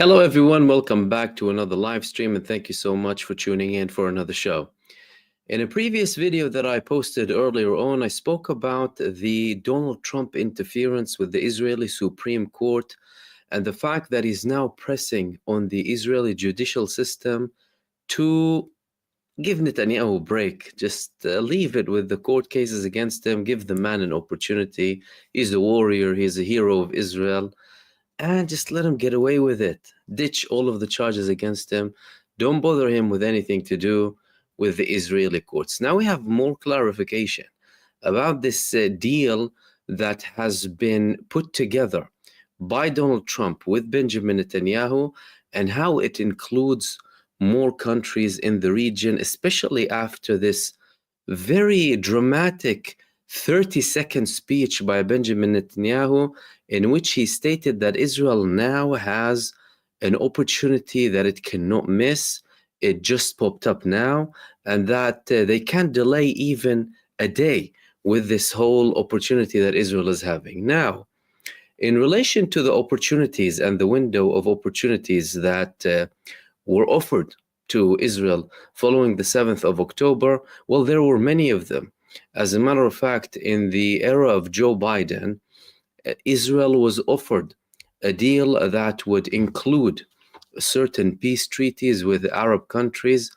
Hello, everyone. Welcome back to another live stream, and thank you so much for tuning in for another show. In a previous video that I posted earlier on, I spoke about the Donald Trump interference with the Israeli Supreme Court and the fact that he's now pressing on the Israeli judicial system to give Netanyahu a break. Just leave it with the court cases against him. Give the man an opportunity. He's a warrior. He's a hero of Israel. And just let him get away with it. Ditch all of the charges against him. Don't bother him with anything to do with the Israeli courts. Now we have more clarification about this deal that has been put together by Donald Trump with Benjamin Netanyahu and how it includes more countries in the region, especially after this very dramatic 30-second speech by Benjamin Netanyahu, in which he stated that Israel now has an opportunity that it cannot miss. It just popped up now, and that they can't delay even a day with this whole opportunity that Israel is having. Now, in relation to the opportunities and the window of opportunities that were offered to Israel following the 7th of October, well, there were many of them. As a matter of fact, in the era of Joe Biden, Israel was offered a deal that would include certain peace treaties with Arab countries,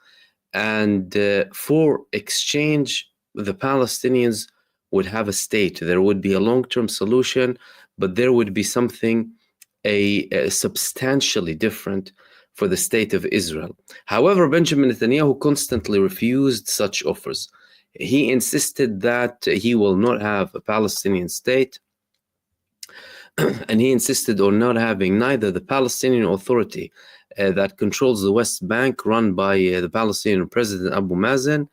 and for exchange, the Palestinians would have a state. There would be a long-term solution, but there would be something substantially different for the state of Israel. However, Benjamin Netanyahu constantly refused such offers. He insisted that he will not have a Palestinian state, and he insisted on not having neither the Palestinian Authority that controls the West Bank, run by the Palestinian President Abu Mazen,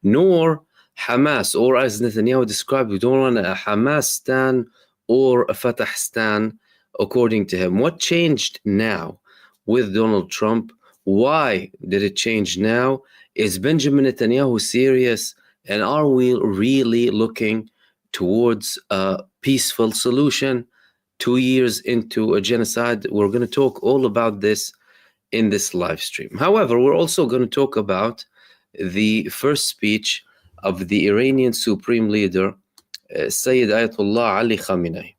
nor Hamas, or as Netanyahu described, we don't want a Hamas stan or a Fatah stan, according to him. What changed now with Donald Trump? Why did it change now? Is Benjamin Netanyahu serious? And are we really looking towards a peaceful solution 2 years into a genocide? We're going to talk all about this in this live stream. However, we're also going to talk about the first speech of the Iranian Supreme Leader, Sayyid Ayatollah Ali Khamenei.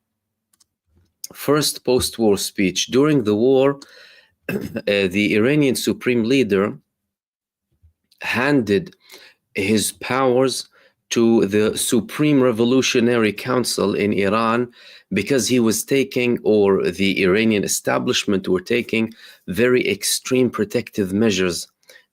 First post-war speech. During the war, the Iranian Supreme Leader handed his powers to the Supreme Revolutionary Council in Iran because he was taking, or the Iranian establishment were taking, very extreme protective measures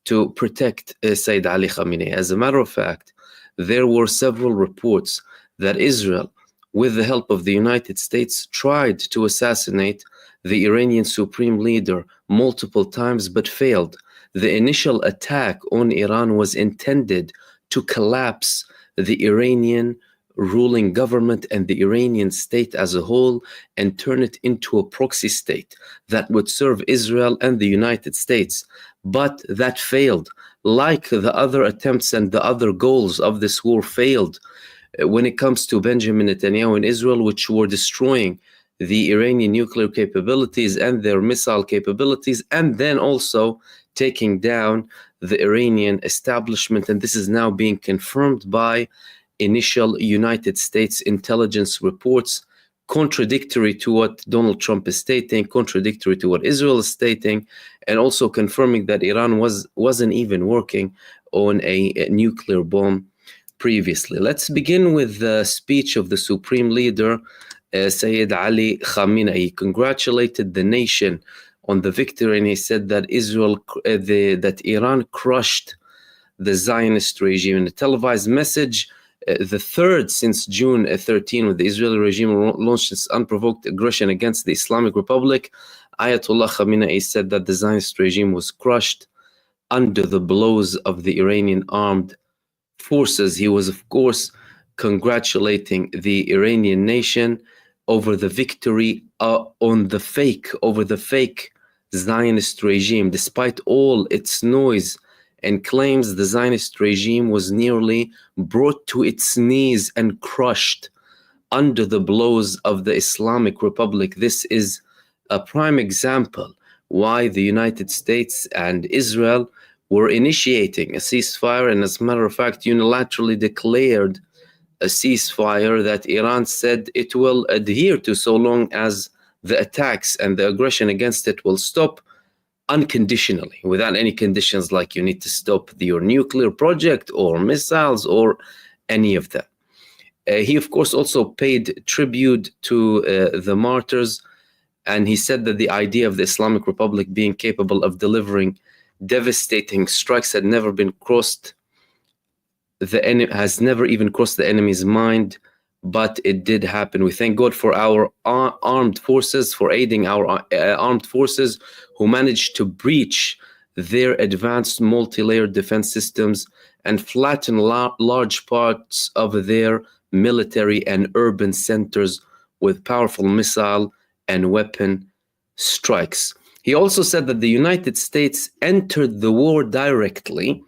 to protect Sayyid Ali Khamenei. As a matter of fact, there were several reports that Israel, with the help of the United States, tried to assassinate the Iranian Supreme Leader multiple times but failed. The initial attack on Iran was intended to collapse the Iranian ruling government and the Iranian state as a whole and turn it into a proxy state that would serve Israel and the United States. But that failed. Like the other attempts and the other goals of this war failed when it comes to Benjamin Netanyahu and Israel, which were destroying the Iranian nuclear capabilities and their missile capabilities, and then also taking down the Iranian establishment. And this is now being confirmed by initial United States intelligence reports, contradictory to what Donald Trump is stating, contradictory to what Israel is stating, and also confirming that Iran wasn't even working on a nuclear bomb previously. Let's begin with the speech of the Supreme Leader, Sayyid Ali Khamenei. He congratulated the nation on the victory, and he said that that Iran crushed the Zionist regime. In a televised message, the third since June 13, when the Israeli regime launched its unprovoked aggression against the Islamic Republic, Ayatollah Khamenei said that the Zionist regime was crushed under the blows of the Iranian armed forces. He was, of course, congratulating the Iranian nation over the victory over the fake Zionist regime. Despite all its noise and claims, the Zionist regime was nearly brought to its knees and crushed under the blows of the Islamic Republic. This is a prime example why the United States and Israel were initiating a ceasefire, and as a matter of fact, unilaterally declared a ceasefire that Iran said it will adhere to so long as the attacks and the aggression against it will stop unconditionally, without any conditions like you need to stop your nuclear project or missiles or any of that. He, of course, also paid tribute to the martyrs, and he said that the idea of the Islamic Republic being capable of delivering devastating strikes had never been crossed has never even crossed the enemy's mind, but it did happen. We thank God for our armed forces, for aiding our armed forces who managed to breach their advanced multi-layered defense systems and flatten large parts of their military and urban centers with powerful missile and weapon strikes. He also said that the United States entered the war directly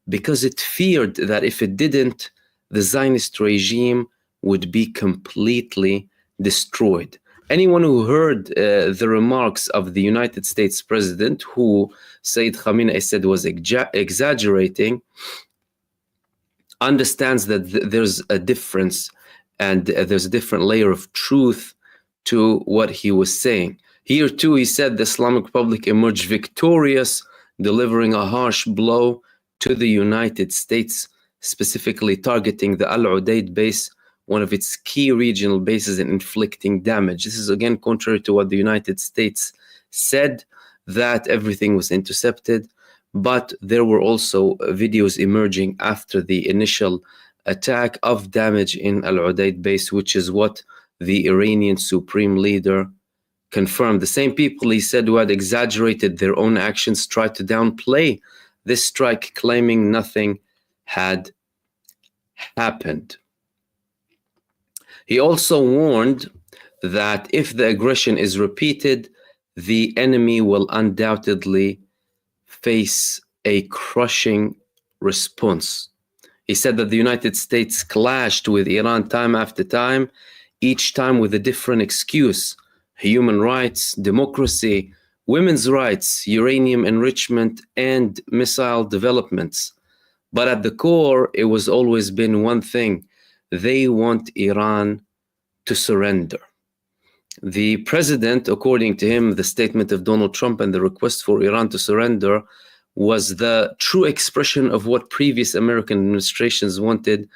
because it feared that if it didn't, the Zionist regime would be completely destroyed. Anyone who heard the remarks of the United States president, who Sayyid Khamenei said was exaggerating, understands that there's a difference and there's a different layer of truth to what he was saying. Here too, he said the Islamic Republic emerged victorious, delivering a harsh blow to the United States, specifically targeting the Al-Udeid base, one of its key regional bases, and inflicting damage. This is again contrary to what the United States said, that everything was intercepted, but there were also videos emerging after the initial attack of damage in Al-Udeid base, which is what the Iranian supreme leader confirmed. The same people, he said, who had exaggerated their own actions tried to downplay this strike, claiming nothing had happened. He also warned that if the aggression is repeated, the enemy will undoubtedly face a crushing response. He said that the United States clashed with Iran time after time, each time with a different excuse: human rights, democracy, women's rights, uranium enrichment, and missile developments. But at the core, it was always been one thing: they want Iran to surrender. The president, according to him, the statement of Donald Trump and the request for Iran to surrender was the true expression of what previous American administrations wanted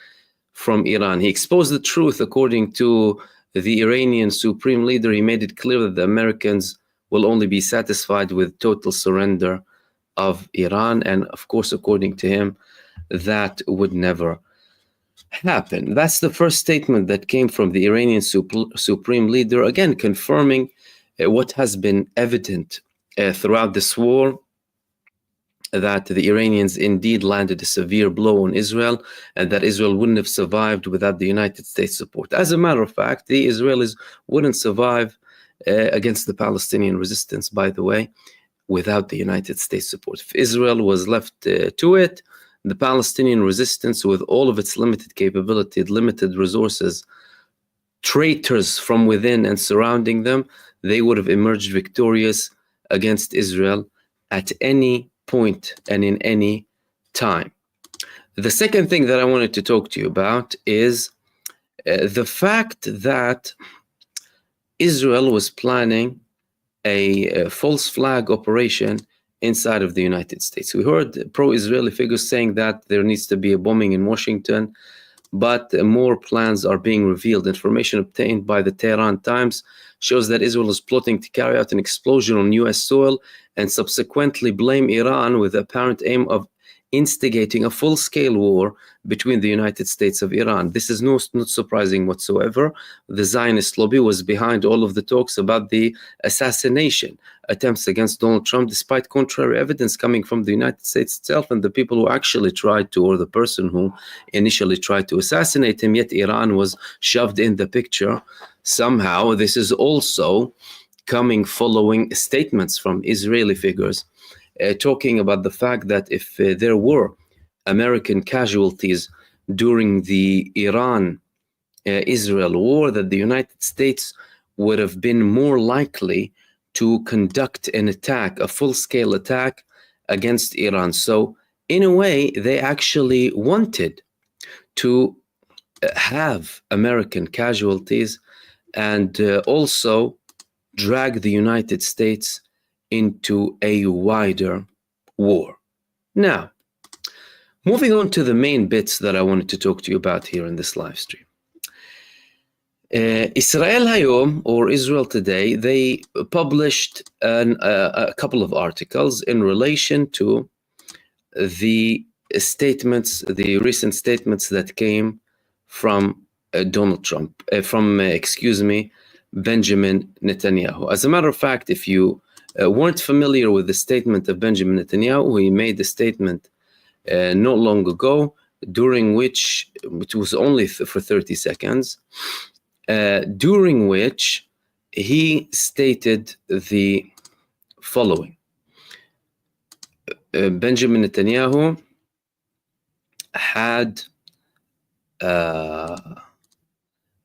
from Iran. He exposed the truth. According to the Iranian supreme leader, he made it clear that the Americans will only be satisfied with total surrender of Iran. And of course, according to him, that would never happen. That's the first statement that came from the Iranian supreme leader, again confirming what has been evident throughout this war, that the Iranians indeed landed a severe blow on Israel, and that Israel wouldn't have survived without the United States support. As a matter of fact, the Israelis wouldn't survive against the Palestinian resistance, by the way, without the United States support. If Israel was left to it, the Palestinian resistance, with all of its limited capability, limited resources, traitors from within and surrounding them, they would have emerged victorious against Israel at any point and in any time. The second thing that I wanted to talk to you about is the fact that Israel was planning a false flag operation inside of the United States. We heard pro-Israeli figures saying that there needs to be a bombing in Washington, but more plans are being revealed. Information obtained by the Tehran Times shows that Israel is plotting to carry out an explosion on U.S. soil and subsequently blame Iran, with the apparent aim of instigating a full-scale war between the United States of Iran. This is not surprising whatsoever. The Zionist lobby was behind all of the talks about the assassination attempts against Donald Trump, despite contrary evidence coming from the United States itself and the people who actually tried to, or the person who initially tried to assassinate him, yet Iran was shoved in the picture somehow. This is also coming following statements from Israeli figures talking about the fact that if there were American casualties during the Iran-Israel war, that the United States would have been more likely to conduct an attack, a full-scale attack against Iran. So in a way, they actually wanted to have American casualties and also drag the United States into a wider war. Now, moving on to the main bits that I wanted to talk to you about here in this live stream. Israel Hayom, or Israel Today, they published a couple of articles in relation to the statements, the recent statements that came from Donald Trump, Benjamin Netanyahu. As a matter of fact, if you weren't familiar with the statement of Benjamin Netanyahu, he made the statement not long ago, during which, it was only for 30 seconds, during which he stated the following. Benjamin Netanyahu had,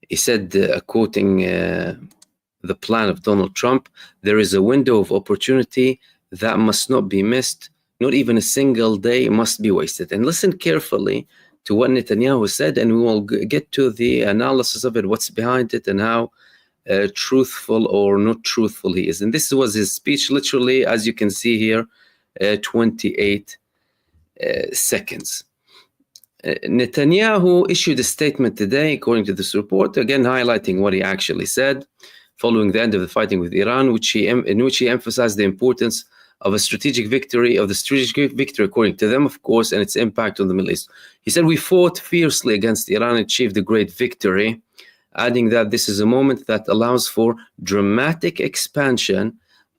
he said, quoting the plan of Donald Trump, "There is a window of opportunity that must not be missed. Not even a single day must be wasted." And listen carefully to what Netanyahu said, and we will get to the analysis of it, what's behind it, and how truthful or not truthful he is. And this was his speech, literally, as you can see here, 28 seconds. Netanyahu issued a statement today, according to this report, again highlighting what he actually said following the end of the fighting with Iran, in which he emphasized the importance of the strategic victory, according to them, of course, and its impact on the Middle East. He said, "We fought fiercely against Iran and achieved a great victory," adding that this is a moment that allows for dramatic expansion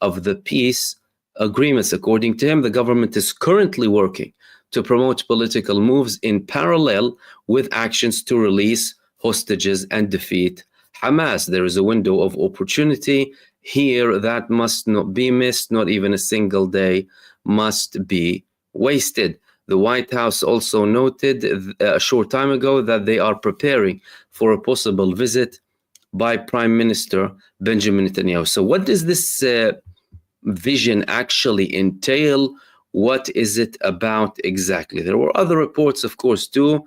of the peace agreements. According to him, the government is currently working to promote political moves in parallel with actions to release hostages and defeat Hamas. There is a window of opportunity here that must not be missed. Not even a single day must be wasted. The White House also noted a short time ago that they are preparing for a possible visit by Prime Minister Benjamin Netanyahu. So what does this vision actually entail? What is it about exactly? There were other reports, of course, too.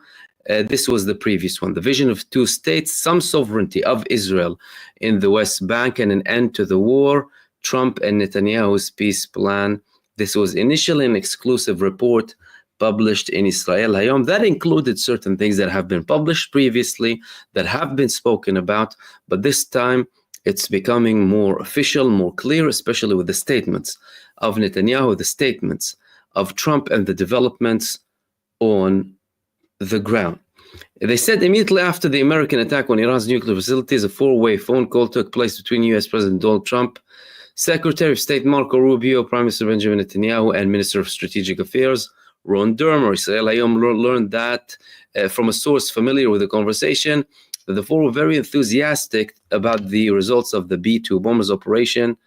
This was the previous one. The vision of two states, some sovereignty of Israel in the West Bank, and an end to the war, Trump and Netanyahu's peace plan. This was initially an exclusive report published in Israel Hayom that included certain things that have been published previously, that have been spoken about, but this time it's becoming more official, more clear, especially with the statements of Netanyahu, the statements of Trump, and the developments on the ground. They said immediately after the American attack on Iran's nuclear facilities, a four-way phone call took place between U.S. President Donald Trump, Secretary of State Marco Rubio, Prime Minister Benjamin Netanyahu, and Minister of Strategic Affairs Ron Dermer. Israel Hayom learned that from a source familiar with the conversation, that the four were very enthusiastic about the results of the B-2 bombers operation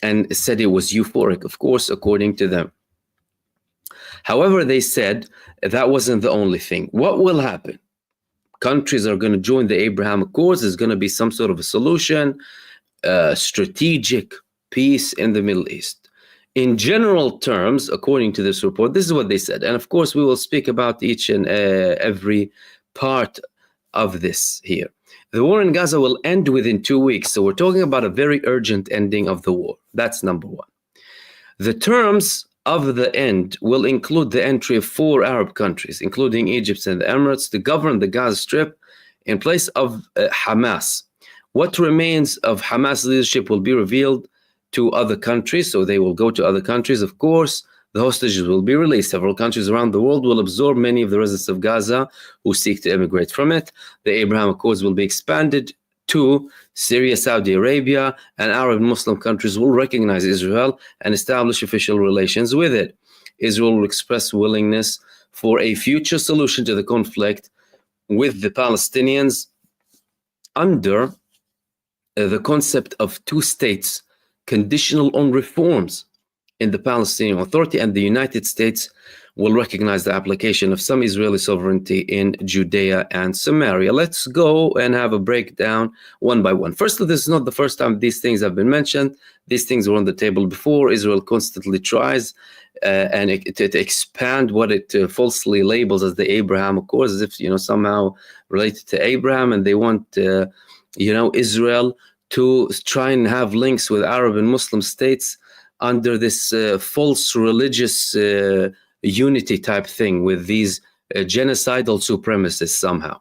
and said it was euphoric, of course, according to them. However, they said that wasn't the only thing. What will happen? Countries are going to join the Abrahamic Accords. There's going to be some sort of a solution, strategic peace in the Middle East. In general terms, according to this report, this is what they said. And of course, we will speak about each and every part of this here. The war in Gaza will end within 2 weeks. So we're talking about a very urgent ending of the war. That's number one. The terms of the end will include the entry of 4 Arab countries, including Egypt and the Emirates, to govern the Gaza Strip in place of Hamas. What remains of Hamas leadership will be revealed to other countries, so they will go to other countries. Of course, the hostages will be released. Several countries around the world will absorb many of the residents of Gaza who seek to immigrate from it. The Abraham Accords will be expanded to Syria, Saudi Arabia, and Arab and Muslim countries will recognize Israel and establish official relations with it. Israel will express willingness for a future solution to the conflict with the Palestinians under the concept of 2 states, conditional on reforms in the Palestinian Authority, and the United States will recognize the application of some Israeli sovereignty in Judea and Samaria. Let's go and have a breakdown one by one. Firstly, this is not the first time these things have been mentioned. These things were on the table before. Israel constantly tries to expand what it falsely labels as the Abrahamic Accords, as if, somehow related to Abraham, and they want, Israel to try and have links with Arab and Muslim states under this false religious unity type thing with these genocidal supremacists somehow.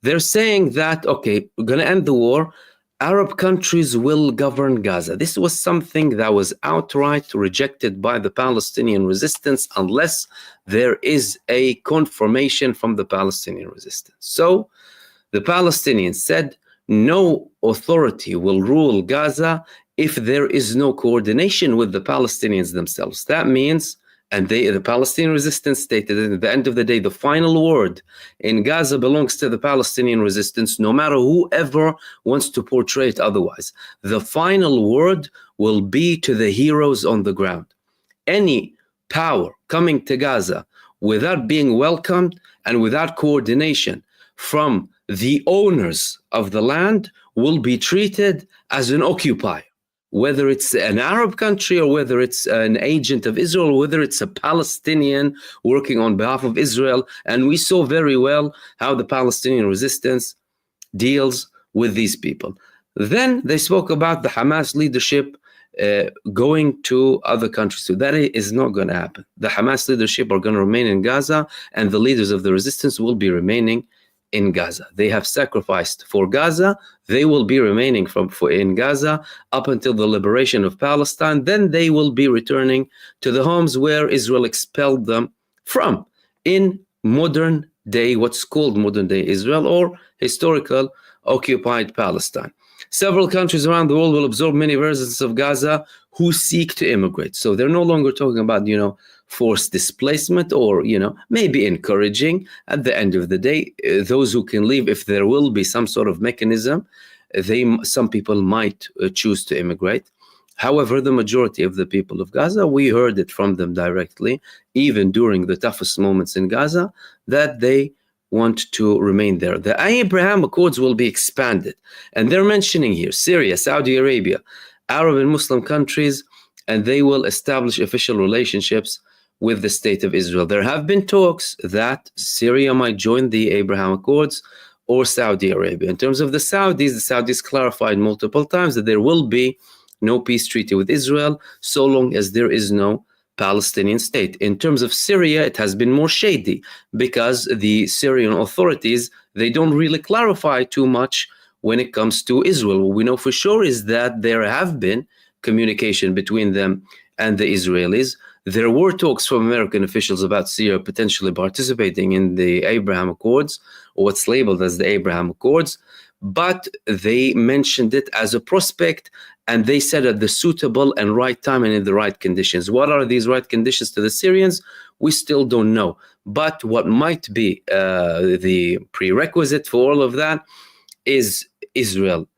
They're saying that, okay, we're going to end the war. Arab countries will govern Gaza. This was something that was outright rejected by the Palestinian resistance unless there is a confirmation from the Palestinian resistance. So the Palestinians said no authority will rule Gaza if there is no coordination with the Palestinians themselves. That means, and the Palestinian resistance stated that at the end of the day, the final word in Gaza belongs to the Palestinian resistance, no matter whoever wants to portray it otherwise. The final word will be to the heroes on the ground. Any power coming to Gaza without being welcomed and without coordination from the owners of the land will be treated as an occupier. Whether it's an Arab country or whether it's an agent of Israel, or whether it's a Palestinian working on behalf of Israel. And we saw very well how the Palestinian resistance deals with these people. Then they spoke about the Hamas leadership going to other countries. So that is not going to happen. The Hamas leadership are going to remain in Gaza, and the leaders of the resistance will be remaining in Gaza. They have sacrificed for Gaza. They will be remaining in Gaza up until the liberation of Palestine. Then they will be returning to the homes where Israel expelled them from in modern day, what's called modern day Israel, or historical occupied Palestine. Several countries around the world will absorb many residents of Gaza who seek to immigrate. So they're no longer talking about, forced displacement or, maybe encouraging. At the end of the day, those who can leave, if there will be some sort of mechanism, some people might choose to immigrate. However, the majority of the people of Gaza, we heard it from them directly, even during the toughest moments in Gaza, that they want to remain there. The Abrahamic Accords will be expanded. And they're mentioning here Syria, Saudi Arabia, Arab and Muslim countries, and they will establish official relationships with the state of Israel. There have been talks that Syria might join the Abrahamic Accords or Saudi Arabia. In terms of the Saudis clarified multiple times that there will be no peace treaty with Israel so long as there is no Palestinian state. In terms of Syria, it has been more shady because the Syrian authorities, they don't really clarify too much when it comes to Israel. What we know for sure is that there have been communication between them and the Israelis. There were talks from American officials about Syria potentially participating in the Abraham Accords, or what's labeled as the Abraham Accords, but they mentioned it as a prospect, and they said at the suitable and right time and in the right conditions. What are these right conditions to the Syrians? We still don't know. But what might be the prerequisite for all of that is Israel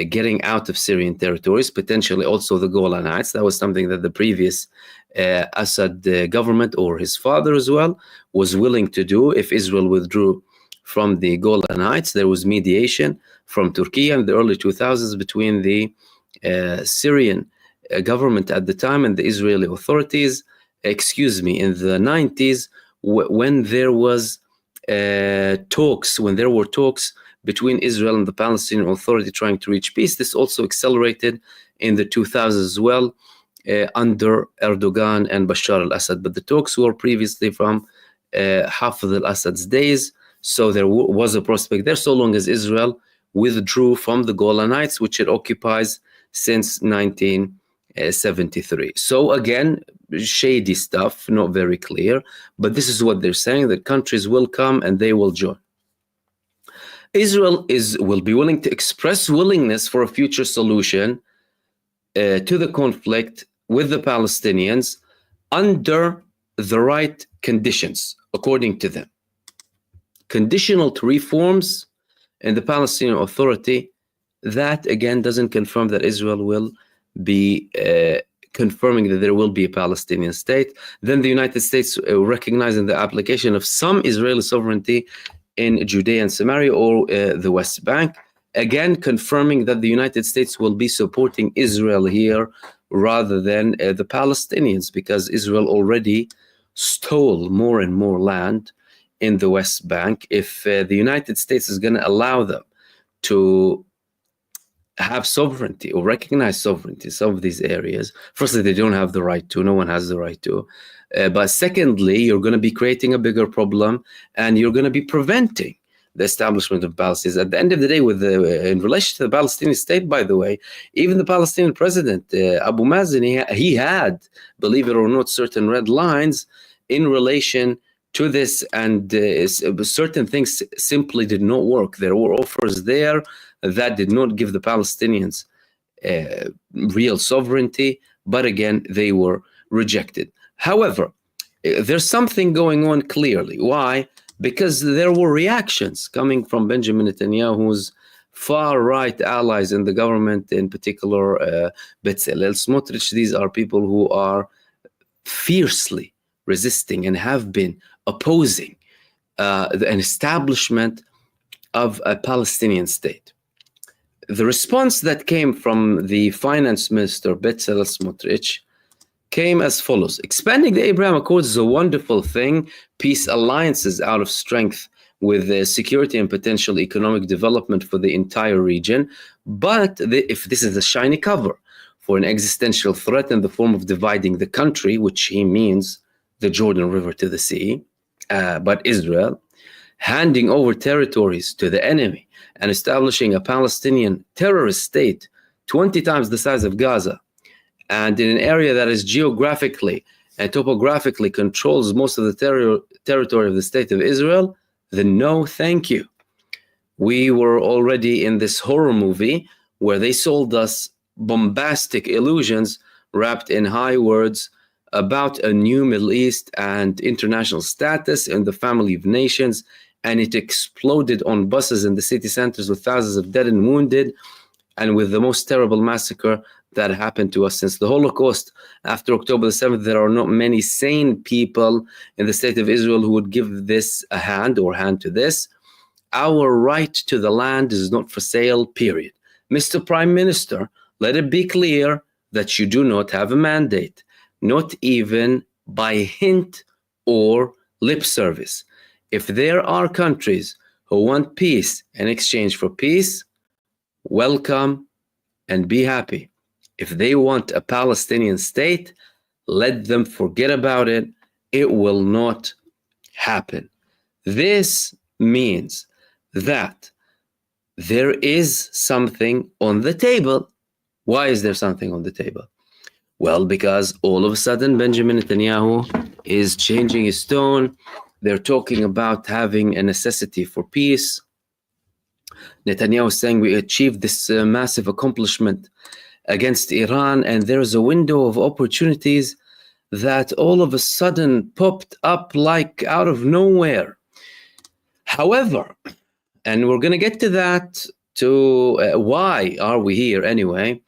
getting out of Syrian territories, potentially also the Golan Heights. That was something that the previous Assad government, or his father as well, was willing to do. If Israel withdrew from the Golan Heights, there was mediation from Turkey in the early 2000s between the Syrian government at the time and the Israeli authorities. In the 90s, when there were talks between Israel and the Palestinian Authority trying to reach peace. This also accelerated in the 2000s as well under Erdogan and Bashar al-Assad. But the talks were previously from Hafez al-Assad's days, so there was a prospect there so long as Israel withdrew from the Golan Heights, which it occupies since 1973. So again, shady stuff, not very clear, but this is what they're saying, that countries will come and they will join. Israel will be willing to express willingness for a future solution to the conflict with the Palestinians under the right conditions, according to them. Conditional to reforms in the Palestinian Authority, that again doesn't confirm that Israel will be confirming that there will be a Palestinian state. Then the United States recognizing the application of some Israeli sovereignty in Judea and Samaria or the West Bank, again confirming that the United States will be supporting Israel here rather than the Palestinians, because Israel already stole more and more land in the West Bank. If the United States is going to allow them to have sovereignty or recognize sovereignty in some of these areas, firstly, they don't have the right to. No one has the right to. But secondly, you're going to be creating a bigger problem, and you're going to be preventing the establishment of Palestine. At the end of the day, in relation to the Palestinian state, by the way, even the Palestinian president, Abu Mazen, he had, believe it or not, certain red lines in relation to this, and certain things simply did not work. There were offers there that did not give the Palestinians real sovereignty, but again, they were rejected. However, there's something going on clearly. Why? Because there were reactions coming from Benjamin Netanyahu's far-right allies in the government, in particular Bezalel Smotrich. These are people who are fiercely resisting and have been opposing an establishment of a Palestinian state. The response that came from the finance minister, Bezalel Smotrich, came as follows. Expanding the Abrahamic Accords is a wonderful thing. Peace alliances out of strength with security and potential economic development for the entire region. But if this is a shiny cover for an existential threat in the form of dividing the country, which he means the Jordan River to the sea, but Israel, handing over territories to the enemy and establishing a Palestinian terrorist state 20 times the size of Gaza, and in an area that is geographically and topographically controls most of the territory of the state of Israel, then no, thank you. We were already in this horror movie where they sold us bombastic illusions wrapped in high words about a new Middle East and international status in the family of nations, and it exploded on buses in the city centers with thousands of dead and wounded, and with the most terrible massacre that happened to us since the Holocaust. After October the 7th, there are not many sane people in the state of Israel who would give this a hand or hand to this. Our right to the land is not for sale, period. Mr. Prime Minister, let it be clear that you do not have a mandate, not even by hint or lip service. If there are countries who want peace in exchange for peace, welcome and be happy. If they want a Palestinian state, let them forget about it. It will not happen. This means that there is something on the table. Why is there something on the table? Well, because all of a sudden Benjamin Netanyahu is changing his tone. They're talking about having a necessity for peace. Netanyahu is saying we achieved this massive accomplishment against Iran, and there's a window of opportunities that all of a sudden popped up like out of nowhere. However, and we're going to get to that, to why are we here anyway,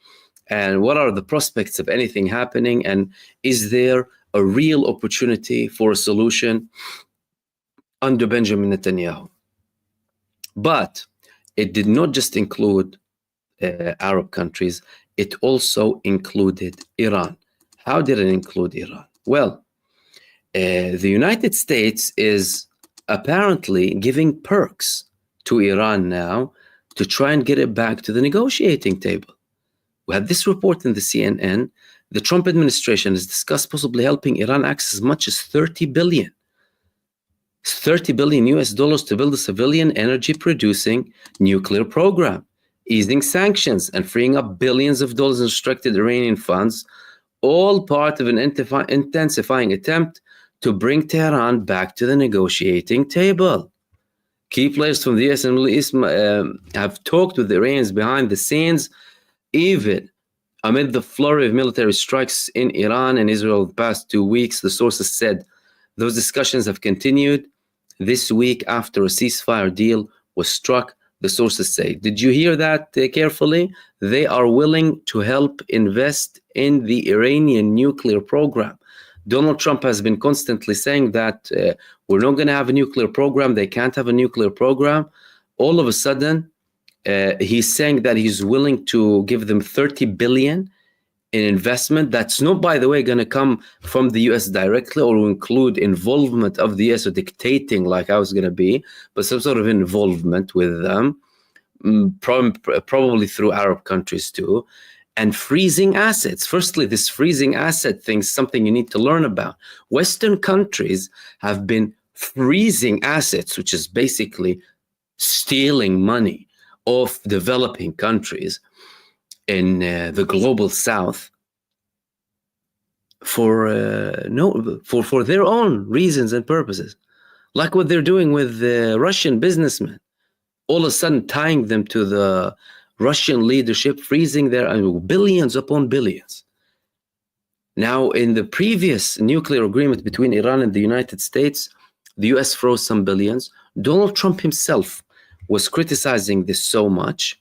and what are the prospects of anything happening, and is there a real opportunity for a solution under Benjamin Netanyahu? But it did not just include Arab countries, it also included Iran. How did it include Iran? Well, the United States is apparently giving perks to Iran now to try and get it back to the negotiating table. We had this report in the CNN. The Trump administration has discussed possibly helping Iran access as much as $30 billion US dollars to build a civilian energy producing nuclear program, easing sanctions and freeing up billions of dollars in restricted Iranian funds, all part of an intensifying attempt to bring Tehran back to the negotiating table. Key players from the US and Middle East have talked with the Iranians behind the scenes, even amid the flurry of military strikes in Iran and Israel the past 2 weeks. The sources said those discussions have continued this week after a ceasefire deal was struck. the sources say. Did you hear that carefully? They are willing to help invest in the Iranian nuclear program. Donald Trump has been constantly saying that we're not going to have a nuclear program. They can't have a nuclear program. All of a sudden, he's saying that he's willing to give them $30 billion in investment. That's not, by the way, going to come from the US directly or include involvement of the US or dictating like I was going to be, but some sort of involvement with them, probably through Arab countries too, and freezing assets. Firstly, this freezing asset thing is something you need to learn about. Western countries have been freezing assets, which is basically stealing money of developing countries in the global south for their own reasons and purposes, like what they're doing with the Russian businessmen, all of a sudden tying them to the Russian leadership, freezing their billions upon billions. Now, in the previous nuclear agreement between Iran and the United States, the US froze some billions. Donald Trump himself was criticizing this so much.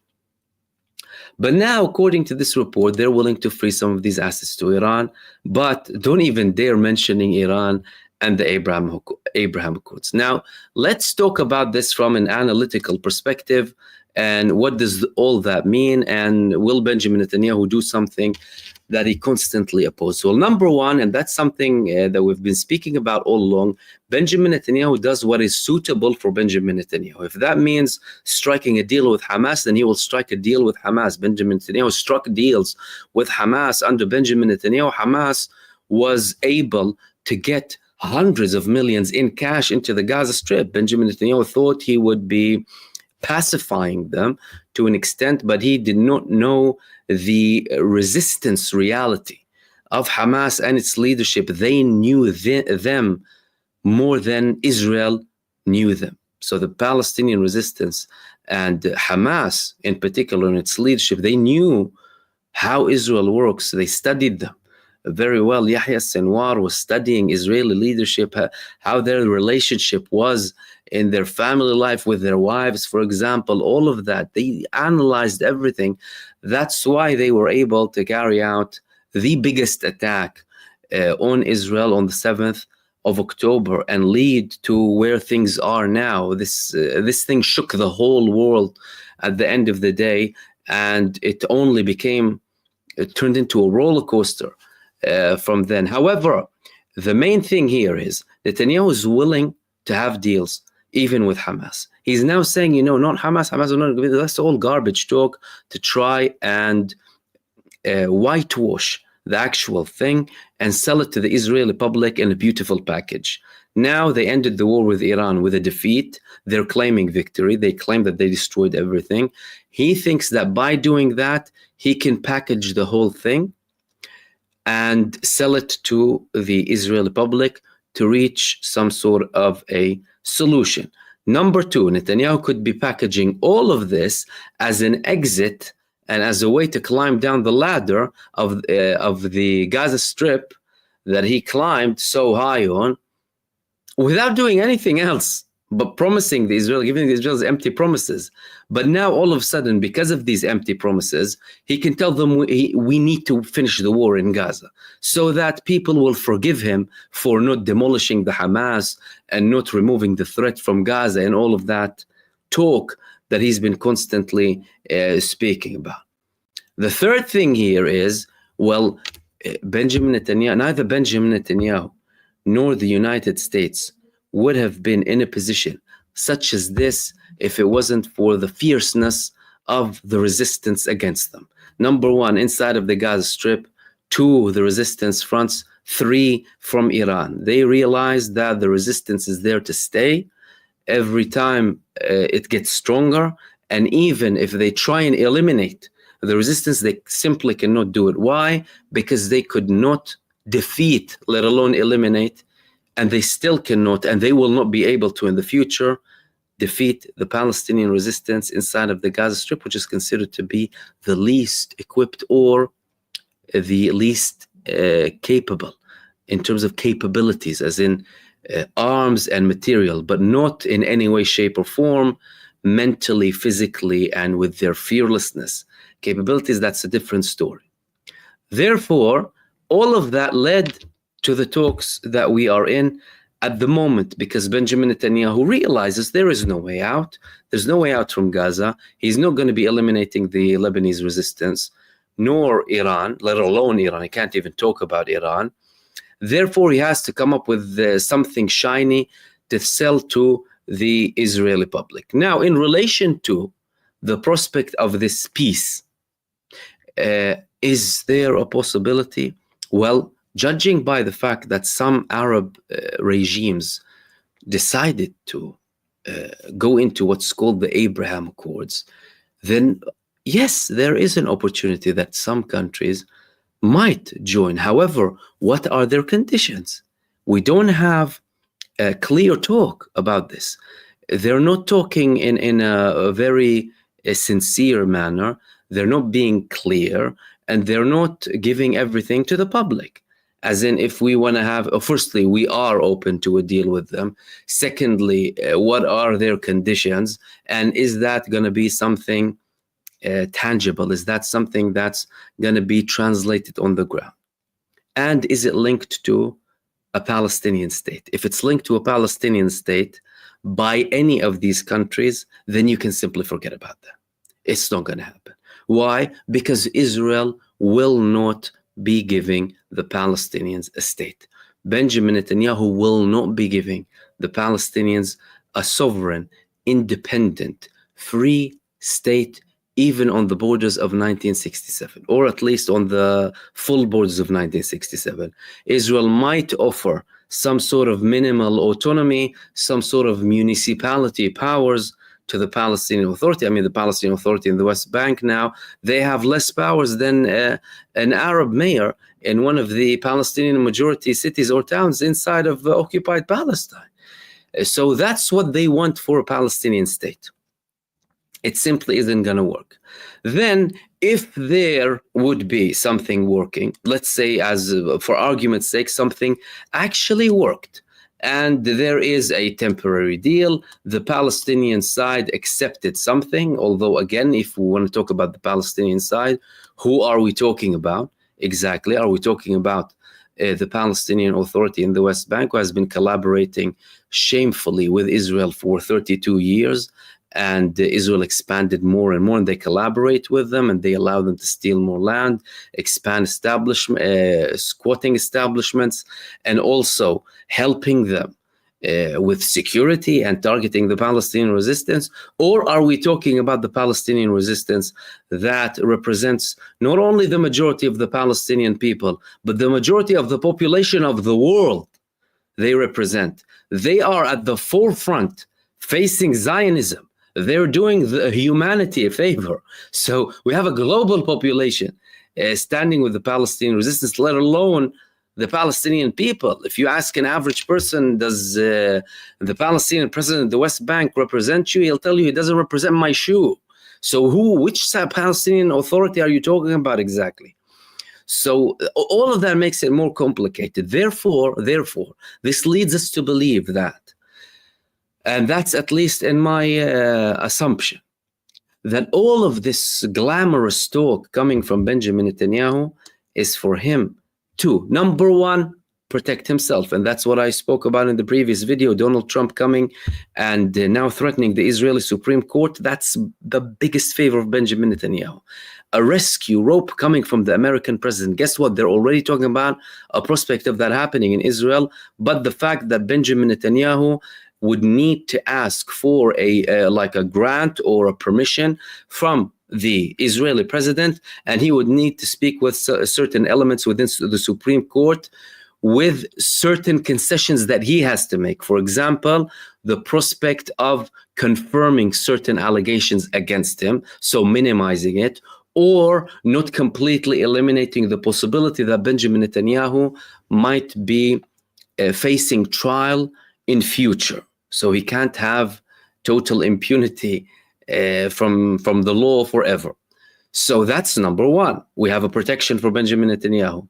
But now, according to this report, they're willing to freeze some of these assets to Iran, but don't even dare mentioning Iran and the Abraham Accords. Now, let's talk about this from an analytical perspective. And what does all that mean? And will Benjamin Netanyahu do something that he constantly opposes? Well, number one, and that's something that we've been speaking about all along, Benjamin Netanyahu does what is suitable for Benjamin Netanyahu. If that means striking a deal with Hamas, then he will strike a deal with Hamas. Benjamin Netanyahu struck deals with Hamas under Benjamin Netanyahu. Hamas was able to get hundreds of millions in cash into the Gaza Strip. Benjamin Netanyahu thought he would be pacifying them to an extent, but he did not know the resistance reality of Hamas and its leadership. They knew them more than Israel knew them. So the Palestinian resistance and Hamas in particular and its leadership, they knew how Israel works. They studied them very well. Yahya Sinwar was studying Israeli leadership, how their relationship was in their family life with their wives, for example, all of that. They analyzed everything. That's why they were able to carry out the biggest attack on Israel on the 7th of October and lead to where things are now. This thing shook the whole world at the end of the day, and it turned into a roller coaster from then. However, the main thing here is Netanyahu is willing to have deals even with Hamas. He's now saying, not Hamas, that's all garbage talk to try and whitewash the actual thing and sell it to the Israeli public in a beautiful package. Now they ended the war with Iran with a defeat. They're claiming victory. They claim that they destroyed everything. He thinks that by doing that, he can package the whole thing and sell it to the Israeli public to reach some sort of a solution. Number two, Netanyahu could be packaging all of this as an exit and as a way to climb down the ladder of the Gaza Strip that he climbed so high on without doing anything else but promising the Israel, giving the Israelis empty promises. But now all of a sudden, because of these empty promises, he can tell them we need to finish the war in Gaza so that people will forgive him for not demolishing the Hamas and not removing the threat from Gaza and all of that talk that he's been constantly speaking about. The third thing here is, Benjamin Netanyahu, neither Benjamin Netanyahu nor the United States would have been in a position such as this if it wasn't for the fierceness of the resistance against them. Number one, inside of the Gaza Strip. Two, the resistance fronts. Three, from Iran. They realized that the resistance is there to stay. Every time it gets stronger, and even if they try and eliminate the resistance, they simply cannot do it. Why? Because they could not defeat, let alone eliminate, and they still cannot, and they will not be able to in the future, defeat the Palestinian resistance inside of the Gaza Strip, which is considered to be the least equipped or the least capable in terms of capabilities, as in arms and material, but not in any way, shape, or form mentally, physically, and with their fearlessness capabilities, that's a different story. Therefore, all of that led to the talks that we are in at the moment, because Benjamin Netanyahu realizes there is no way out. There's no way out from Gaza. He's not going to be eliminating the Lebanese resistance, nor Iran, let alone Iran. He can't even talk about Iran. Therefore, he has to come up with something shiny to sell to the Israeli public. Now, in relation to the prospect of this peace, is there a possibility? Well, judging by the fact that some Arab regimes decided to go into what's called the Abraham Accords, then yes, there is an opportunity that some countries might join. However, what are their conditions? We don't have a clear talk about this. They're not talking in a very sincere manner. They're not being clear, and they're not giving everything to the public. As in, if we want to have, firstly, we are open to a deal with them. Secondly, what are their conditions? And is that going to be something tangible? Is that something that's going to be translated on the ground? And is it linked to a Palestinian state? If it's linked to a Palestinian state by any of these countries, then you can simply forget about that. It's not going to happen. Why? Because Israel will not be giving the Palestinians a state. Benjamin Netanyahu will not be giving the Palestinians a sovereign, independent, free state, even on the borders of 1967, or at least on the full borders of 1967. Israel might offer some sort of minimal autonomy, some sort of municipality powers to the Palestinian Authority. I mean, the Palestinian Authority in the West Bank now, they have less powers than an Arab mayor in one of the Palestinian majority cities or towns inside of occupied Palestine. So that's what they want for a Palestinian state. It simply isn't going to work. Then, if there would be something working, let's say, as for argument's sake, something actually worked, and there is a temporary deal, the Palestinian side accepted something, although, again, if we want to talk about the Palestinian side, who are we talking about exactly? Are we talking about the Palestinian Authority in the West Bank, who has been collaborating shamefully with Israel for 32 years, and Israel expanded more and more, and they collaborate with them, and they allow them to steal more land, expand squatting establishments, and also helping them with security and targeting the Palestinian resistance? Or are we talking about the Palestinian resistance that represents not only the majority of the Palestinian people, but the majority of the population of the world they represent? They are at the forefront facing Zionism. They're doing the humanity a favor. So we have a global population standing with the Palestinian resistance, let alone the Palestinian people. If you ask an average person, does the Palestinian president of the West Bank represent you? He'll tell you he doesn't represent my shoe. So which Palestinian Authority are you talking about exactly? So all of that makes it more complicated. Therefore, this leads us to believe that, and that's at least in my assumption, that all of this glamorous talk coming from Benjamin Netanyahu is for him to, number one, protect himself. And that's what I spoke about in the previous video. Donald Trump coming and now threatening the Israeli Supreme Court. That's the biggest favor of Benjamin Netanyahu. A rescue rope coming from the American president. Guess what? They're already talking about a prospect of that happening in Israel. But the fact that Benjamin Netanyahu would need to ask for like a grant or a permission from the Israeli president, and he would need to speak with certain elements within the Supreme Court with certain concessions that he has to make. For example, the prospect of confirming certain allegations against him, so minimizing it, or not completely eliminating the possibility that Benjamin Netanyahu might be facing trial in future. So he can't have total impunity from the law forever. So that's number one. We have a protection for Benjamin Netanyahu.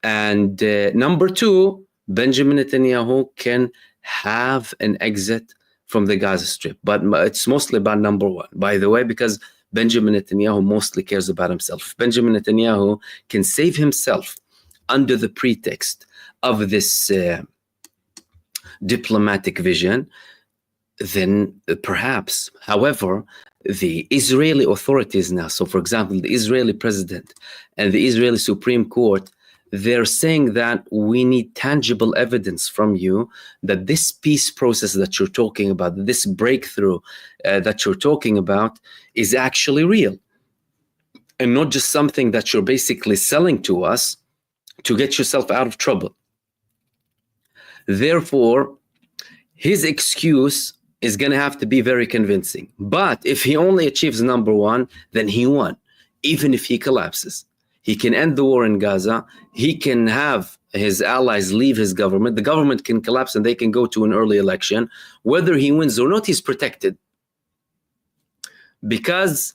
And number two, Benjamin Netanyahu can have an exit from the Gaza Strip. But it's mostly about number one, by the way, because Benjamin Netanyahu mostly cares about himself. If Benjamin Netanyahu can save himself under the pretext of this diplomatic vision, then perhaps. However, the Israeli authorities now, so for example, the Israeli president and the Israeli Supreme Court, they're saying that we need tangible evidence from you that this peace process that you're talking about, this breakthrough that you're talking about, is actually real and not just something that you're basically selling to us to get yourself out of trouble. Therefore, his excuse is going to have to be very convincing. But if he only achieves number one, then he won, even if he collapses. He can end the war in Gaza. He can have his allies leave his government. The government can collapse and they can go to an early election. Whether he wins or not, he's protected, because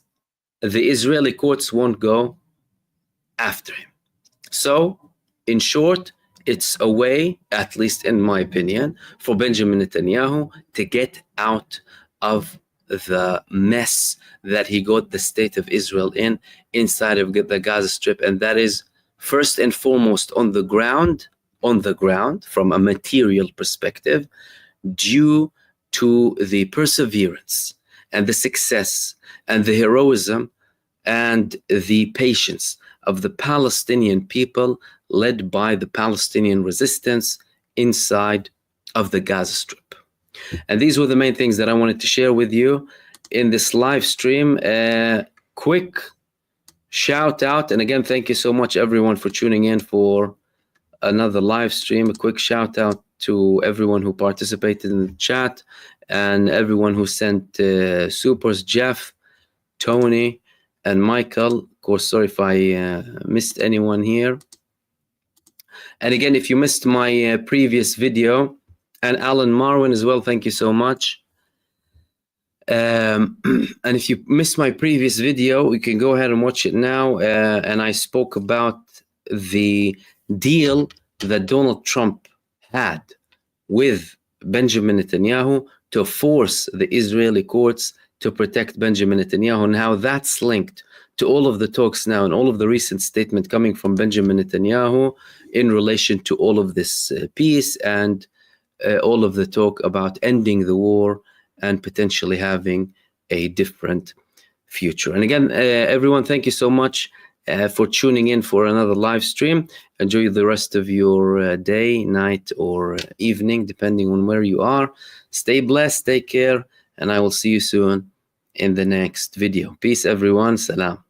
the Israeli courts won't go after him. So, in short, it's a way, at least in my opinion, for Benjamin Netanyahu to get out of the mess that he got the state of Israel inside of the Gaza Strip. And that is first and foremost on the ground, from a material perspective, due to the perseverance and the success and the heroism and the patience of the Palestinian people, led by the Palestinian resistance inside of the Gaza Strip. And these were the main things that I wanted to share with you in this live stream. Quick shout out, and again, thank you so much everyone for tuning in for another live stream. A quick shout out to everyone who participated in the chat and everyone who sent supers, Jeff, Tony, and Michael. Of course, sorry if I missed anyone here. And again, if you missed my previous video, and Alan Marwin as well, thank you so much. And if you missed my previous video, you can go ahead and watch it now. And I spoke about the deal that Donald Trump had with Benjamin Netanyahu to force the Israeli courts to protect Benjamin Netanyahu, and how that's linked to all of the talks now and all of the recent statement coming from Benjamin Netanyahu in relation to all of this peace and all of the talk about ending the war and potentially having a different future. And again, everyone, thank you so much for tuning in for another live stream. Enjoy the rest of your day, night, or evening, depending on where you are. Stay blessed, take care, and I will see you soon in the next video. Peace, everyone. Salam.